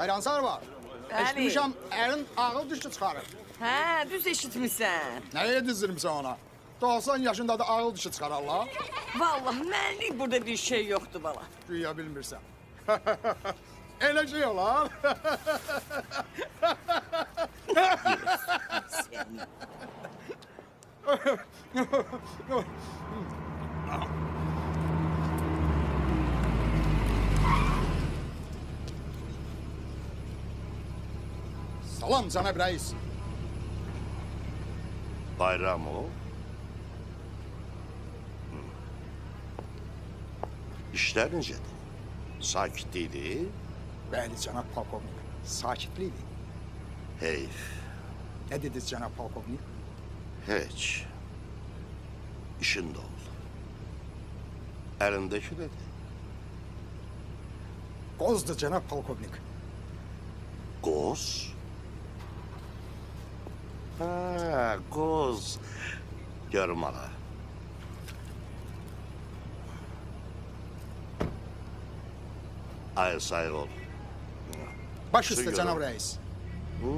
Hayransar var. Bəli. Eşitmişəm, ərin ağıl düşdü çıxarır. Hə, düz eşitmisən. Nəyə dizdirmişsən ona? 90 yaşında da ağıl düşü çıxararlar. Vallahi mənlik burada bir şey yoxdur bala. Güya bilmirsən. Elə şey olar. Səni. Salam cənab rəis. Bayram o. İşler necədir? Sakitlikdir? Bəli cənab polkovnik. Sakitlikdir. Heyf, Nə dediniz cənab polkovnik? heç. İşin de ol. Elindeki nedir? Qozdur cənab polkovnik. Qoz? Ha, qoz. Görüm ala. Ay sağ ol. Baş üstə Buyurun. cənab rəis. Hı?